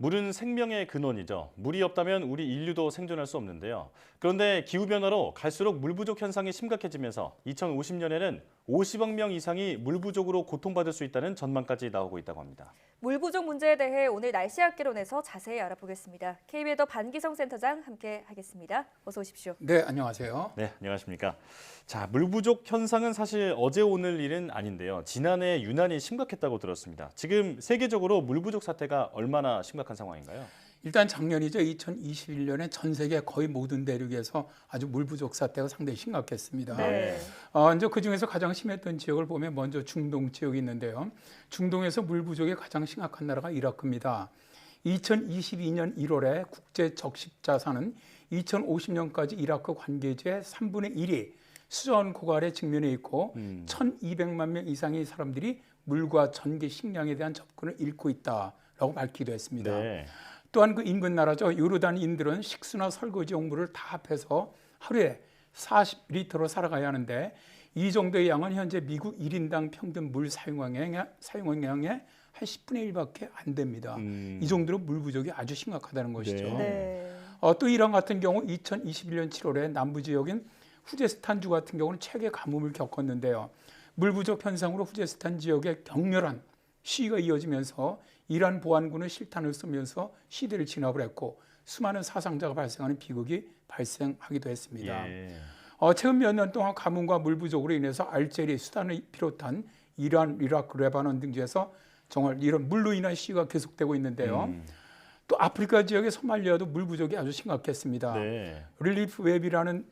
물은 생명의 근원이죠. 물이 없다면 우리 인류도 생존할 수 없는데요. 그런데 기후변화로 갈수록 물 부족 현상이 심각해지면서 2050년에는 50억 명 이상이 물 부족으로 고통받을 수 있다는 전망까지 나오고 있다고 합니다. 물 부족 문제에 대해 오늘 날씨학개론에서 자세히 알아보겠습니다. KB에더 반기성 센터장 함께 하겠습니다. 어서 오십시오. 네, 안녕하세요. 네, 안녕하십니까. 자, 물 부족 현상은 사실 어제 오늘 일은 아닌데요. 지난해 유난히 심각했다고 들었습니다. 지금 세계적으로 물 부족 사태가 얼마나 심각한 상황인가요? 일단 작년이죠. 2021년에 전 세계 거의 모든 대륙에서 아주 물 부족 사태가 상당히 심각했습니다. 네. 이제 그 중에서 가장 심했던 지역을 보면 먼저 중동 지역이 있는데요. 중동에서 물 부족이 가장 심각한 나라가 이라크입니다. 2022년 1월에 국제 적십자사는 2050년까지 이라크 관계지의 3분의 1이 수전 고갈에 직면해 있고 1,200만 명 이상의 사람들이 물과 전기, 식량에 대한 접근을 잃고 있다라고 밝히기도 했습니다. 네. 또한 그 인근 나라죠. 요르단인들은 식수나 설거지용 물을 다 합해서 하루에 40리터로 살아가야 하는데 이 정도의 양은 현재 미국 1인당 평균 물 사용량의 한 10분의 1밖에 안 됩니다. 이 정도로 물 부족이 아주 심각하다는 것이죠. 네. 또 이란 같은 경우 2021년 7월에 남부 지역인 후제스탄주 같은 경우는 최대 가뭄을 겪었는데요. 물 부족 현상으로 후제스탄 지역에 격렬한 시위가 이어지면서 이란 보안군은 실탄을 쏘면서 시대를 진압을 했고 수많은 사상자가 발생하는 비극이 발생하기도 했습니다. 예. 최근 몇 년 동안 가뭄과 물 부족으로 인해서 알제리, 수단을 비롯한 이란, 이라크, 레바논 등 지에서 정말 이런 물로 인한 시위가 계속되고 있는데요. 또 아프리카 지역의 소말리아도 물 부족이 아주 심각했습니다. 네. 릴리프 웹이라는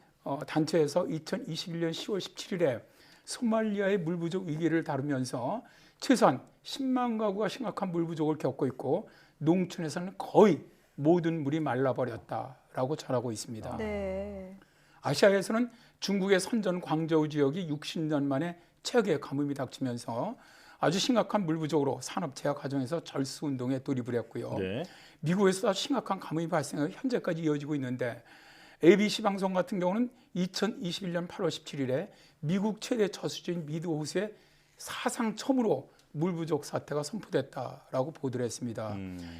단체에서 2021년 10월 17일에 소말리아의 물 부족 위기를 다루면서 최소한 10만 가구가 심각한 물 부족을 겪고 있고 농촌에서는 거의 모든 물이 말라버렸다라고 전하고 있습니다. 네. 아시아에서는 중국의 선전 광저우 지역이 60년 만에 최악의 가뭄이 닥치면서 아주 심각한 물 부족으로 산업재해 과정에서 절수 운동에 돌입을 했고요. 네. 미국에서 심각한 가뭄이 발생해 현재까지 이어지고 있는데 ABC 방송 같은 경우는 2021년 8월 17일에 미국 최대 저수지인 미드 호수에 사상 처음으로 물 부족 사태가 선포됐다라고 보도를 했습니다.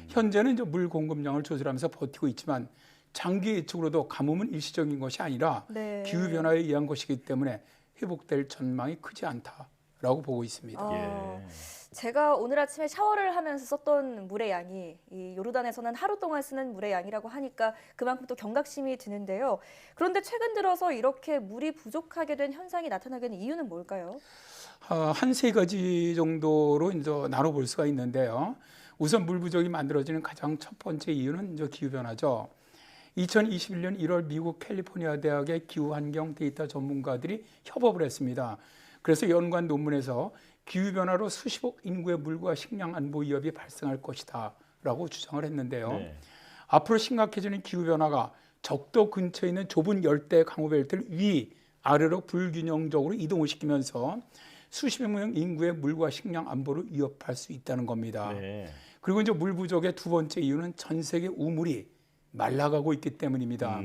현재는 이제 물 공급량을 조절하면서 버티고 있지만 장기 예측으로도 가뭄은 일시적인 것이 아니라 네. 기후 변화에 의한 것이기 때문에 회복될 전망이 크지 않다라고 보고 있습니다. 예. 제가 오늘 아침에 샤워를 하면서 썼던 물의 양이 이 요르단에서는 하루 동안 쓰는 물의 양이라고 하니까 그만큼 또 경각심이 드는데요. 그런데 최근 들어서 이렇게 물이 부족하게 된 현상이 나타나게 된 이유는 뭘까요? 한 세 가지 정도로 이제 나눠볼 수가 있는데요. 우선 물 부족이 만들어지는 가장 첫 번째 이유는 이제 기후 변화죠. 2021년 1월 미국 캘리포니아 대학의 기후 환경 데이터 전문가들이 협업을 했습니다. 그래서 연관 논문에서 기후 변화로 수십억 인구의 물과 식량 안보 위협이 발생할 것이다라고 주장을 했는데요. 네. 앞으로 심각해지는 기후 변화가 적도 근처에 있는 좁은 열대 강우벨트를 위 아래로 불균형적으로 이동을 시키면서 수십억 명 인구의 물과 식량 안보를 위협할 수 있다는 겁니다. 네. 그리고 이제 물 부족의 두 번째 이유는 전 세계 우물이 말라가고 있기 때문입니다.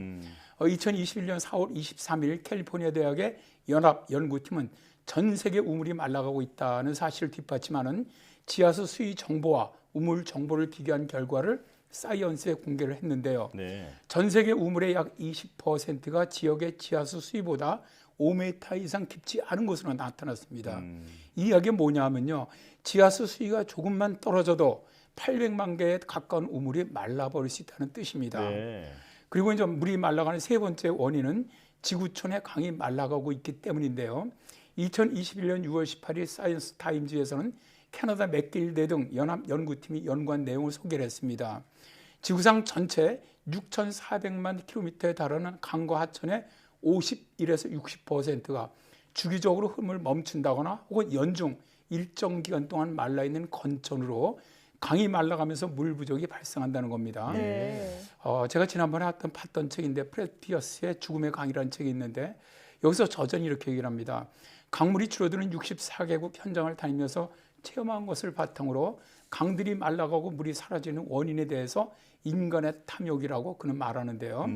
2021년 4월 23일 캘리포니아 대학의 연합 연구팀은 전 세계 우물이 말라가고 있다는 사실을 뒷받침하는 지하수 수위 정보와 우물 정보를 비교한 결과를 사이언스에 공개를 했는데요. 네. 전 세계 우물의 약 20%가 지역의 지하수 수위보다 5m 이상 깊지 않은 것으로 나타났습니다. 이 이야기가 뭐냐 하면요. 지하수 수위가 조금만 떨어져도 800만 개에 가까운 우물이 말라버릴 수 있다는 뜻입니다. 네. 그리고 이제 물이 말라가는 세 번째 원인은 지구촌의 강이 말라가고 있기 때문인데요. 2021년 6월 18일 사이언스 타임즈에서는 캐나다 맥길대 등 연합 연구팀이 연구한 내용을 소개를 했습니다. 지구상 전체 6,400만 킬로미터에 달하는 강과 하천의 51에서 60%가 주기적으로 흐름을 멈춘다거나 혹은 연중 일정 기간 동안 말라있는 건천으로 강이 말라가면서 물 부족이 발생한다는 겁니다. 네. 제가 지난번에 봤던 책인데 프렛 피어스의 죽음의 강이라는 책이 있는데 여기서 저전히 이렇게 얘기를 합니다. 강물이 줄어드는 64개국 현장을 다니면서 체험한 것을 바탕으로 강들이 말라가고 물이 사라지는 원인에 대해서 인간의 탐욕이라고 그는 말하는데요.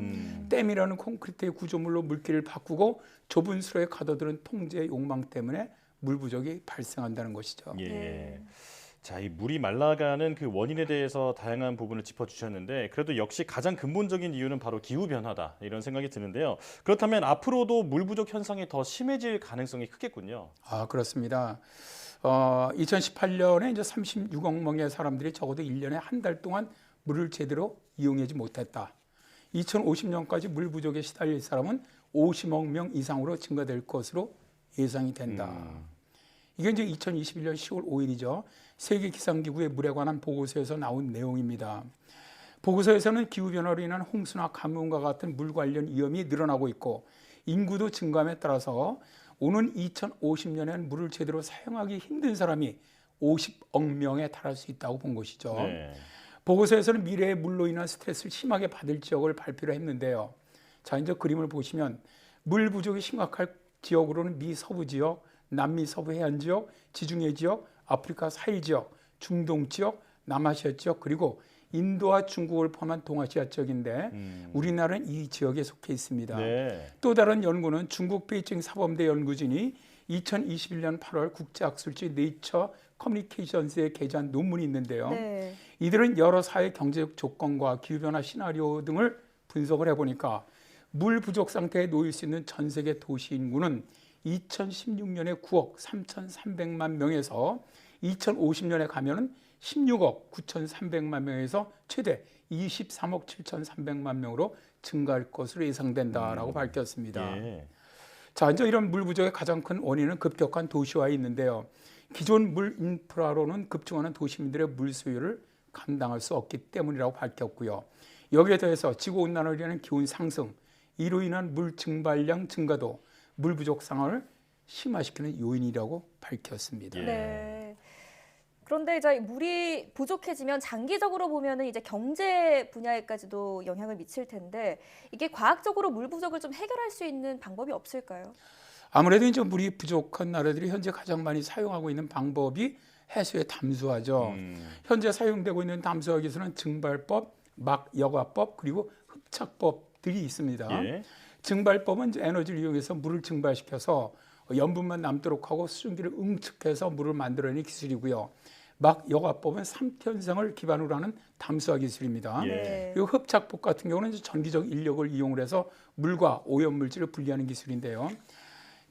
댐이라는 콘크리트의 구조물로 물길을 바꾸고 좁은 수로에 가둬드는 통제의 욕망 때문에 물 부족이 발생한다는 것이죠. 예. 네. 자, 이 물이 말라가는 그 원인에 대해서 다양한 부분을 짚어주셨는데 그래도 역시 가장 근본적인 이유는 바로 기후 변화다 이런 생각이 드는데요. 그렇다면 앞으로도 물 부족 현상이 더 심해질 가능성이 크겠군요. 아, 그렇습니다. 2018년에 이제 36억 명의 사람들이 적어도 1년에 한 달 동안 물을 제대로 이용하지 못했다. 2050년까지 물 부족에 시달릴 사람은 50억 명 이상으로 증가될 것으로 예상이 된다. 이게 이제 2021년 10월 5일이죠. 세계기상기구의 물에 관한 보고서에서 나온 내용입니다. 보고서에서는 기후변화로 인한 홍수나 가뭄과 같은 물 관련 위험이 늘어나고 있고 인구도 증가함에 따라서 오는 2050년에는 물을 제대로 사용하기 힘든 사람이 50억 명에 달할 수 있다고 본 것이죠. 네. 보고서에서는 미래의 물로 인한 스트레스를 심하게 받을 지역을 발표를 했는데요. 자, 이제 그림을 보시면 물 부족이 심각할 지역으로는 미 서부 지역, 남미 서부 해안 지역, 지중해 지역, 아프리카 사일 지역, 중동 지역, 남아시아 지역, 그리고 인도와 중국을 포함한 동아시아 지역인데 우리나라는 이 지역에 속해 있습니다. 네. 또 다른 연구는 중국 베이징 사범대 연구진이 2021년 8월 국제학술지 네이처 커뮤니케이션스에 게재한 논문이 있는데요. 네. 이들은 여러 사회 경제적 조건과 기후변화 시나리오 등을 분석을 해보니까 물 부족 상태에 놓일 수 있는 전 세계 도시 인구는 2016년에 9억 3,300만 명에서 2050년에 가면은 16억 9,300만 명에서 최대 23억 7,300만 명으로 증가할 것으로 예상된다라고 밝혔습니다. 예. 자, 이제 이런 물 부족의 가장 큰 원인은 급격한 도시화에 있는데요. 기존 물 인프라로는 급증하는 도시민들의 물 소유를 감당할 수 없기 때문이라고 밝혔고요. 여기에 더해서 지구온난화로 인한 기온 상승, 이로 인한 물 증발량 증가도 물 부족 상황을 심화시키는 요인이라고 밝혔습니다. 예. 네. 그런데 이제 물이 부족해지면 장기적으로 보면은 이제 경제 분야에까지도 영향을 미칠 텐데 이게 과학적으로 물 부족을 좀 해결할 수 있는 방법이 없을까요? 아무래도 이제 물이 부족한 나라들이 현재 가장 많이 사용하고 있는 방법이 해수의 담수화죠. 현재 사용되고 있는 담수화 기술은 증발법, 막여과법 그리고 흡착법들이 있습니다. 예. 증발법은 이제 에너지를 이용해서 물을 증발시켜서 염분만 남도록 하고 수증기를 응축해서 물을 만들어내는 기술이고요. 막여과법은 삼투현상을 기반으로 하는 담수화 기술입니다. 예. 그리고 흡착법 같은 경우는 이제 전기적 인력을 이용을 해서 물과 오염물질을 분리하는 기술인데요.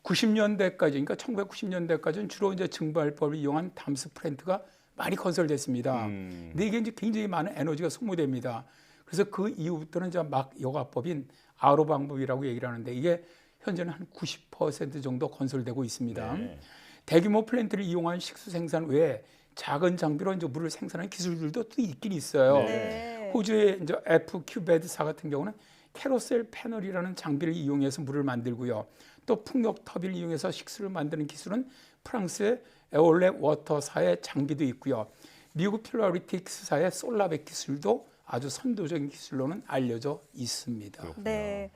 90년대까지, 그러니까 1990년대까지는 주로 이제 증발법을 이용한 담수 플랜트가 많이 건설됐습니다. 근데 이게 이제 굉장히 많은 에너지가 소모됩니다. 그래서 그 이후부터는 이제 막여과법인 RO 방법이라고 얘기를 하는데 이게 현재는 한 90% 정도 건설되고 있습니다. 네. 대규모 플랜트를 이용한 식수 생산 외에 작은 장비로 이제 물을 생산하는 기술들도 또 있긴 있어요. 네. 호주의 이제 FQ베드사 같은 경우는 캐로셀 패널이라는 장비를 이용해서 물을 만들고요. 또 풍력 터빈을 이용해서 식수를 만드는 기술은 프랑스의 에올레 워터사의 장비도 있고요. 미국 필라리틱스사의 솔라백 기술도 아주 선도적인 기술로는 알려져 있습니다. 네.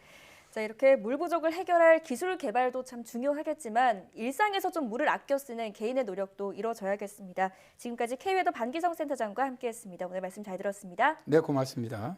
자, 이렇게 물 부족을 해결할 기술 개발도 참 중요하겠지만 일상에서 좀 물을 아껴 쓰는 개인의 노력도 이뤄져야겠습니다. 지금까지 K웨더 반기성 센터장과 함께했습니다. 오늘 말씀 잘 들었습니다. 네, 고맙습니다.